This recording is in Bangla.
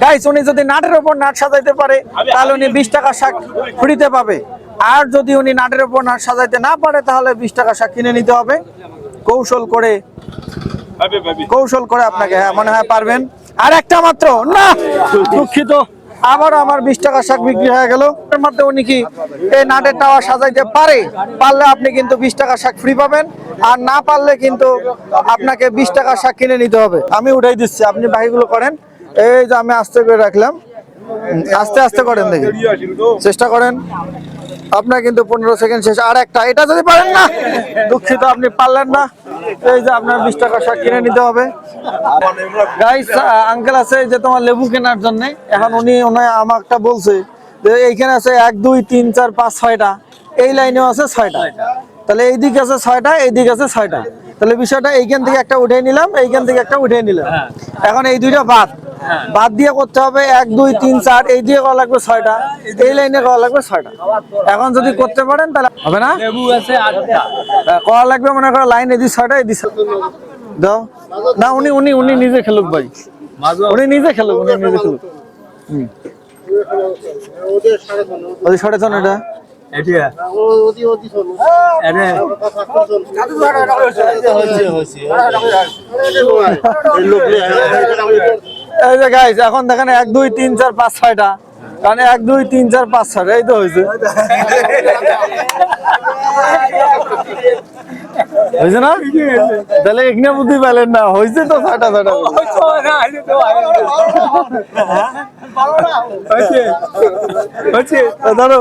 গাইস উনি যদি নাটের উপর নাট সাজাইতে পারে তাহলে উনি 20 টাকা শাক ফ্রিতে পাবে। আর যদি উনি নাটের উপর নাট সাজাইতে না পারে তাহলে 20 টাকা শাক কিনে নিতে হবে। কৌশল করে আপনাকে, হ্যাঁ মনে হয় পারবেন। আর একটা মাত্র, না দুঃখিত, আবার আমার 20 টাকা শাক বিক্রি হয়ে গেল। এর মধ্যে উনি কি এই নাটের টাওয়ার সাজাইতে পারলে আপনি কিন্তু 20 টাকা শাক ফ্রি পাবেন, আর না পারলে কিন্তু আপনাকে 20 টাকা শাক কিনে নিতে হবে। আমি উঠাই দিচ্ছি, আপনি বাকিগুলো করেন। এই যে আমি আস্তে করে রাখলাম, আস্তে আস্তে করেন, দেখি চেষ্টা করেন। আপনার কিন্তু 15 সেকেন্ড শেষ। আর একটা, এটা যদি পারেন না, দুঃখিত আপনি পারলেন না। এই যে আপনার 20 টাকা শাক কিনে নিতে হবে। গাইস আঙ্কেল আছে যে তোমার লেবু কেনার জন্য, এখন উনি আমাকে বলছে যে এইখানে আছে 1 2 3 4 5 6টা, এই লাইনেও আছে 6টা, তাহলে এইদিকে আছে 6টা, এইদিকে আছে 6টা। তাহলে বিষয়টা এইখান থেকে একটা উঠে নিলাম, এইখান থেকে একটা উঠে নিলাম। এখন এই দুইটা বাদ দিয়ে করতে হবে 1 2 3 4, এই দিয়ে করা লাগবে 6টা, এই লাইনে করা লাগবে 6টা। এখন যদি করতে পারেন তাহলে হবে না, লেবু আছে 8টা করা লাগবে, মনে করো লাইন এদিকে 6টা, এদিকে দাও না। উনি নিজে খেলুক ভাই, উনি নিজে খেলুক। ওই 6.5 এটা এখন দেখেন 1 2 3 4 5 6টা, কারণ 1 2 3 4 5 6টা, এই তো হয়েছে না? তাহলে এখানে বুদ্ধি পেলেন না, হয়েছে তো 6টা 6টা ধরো।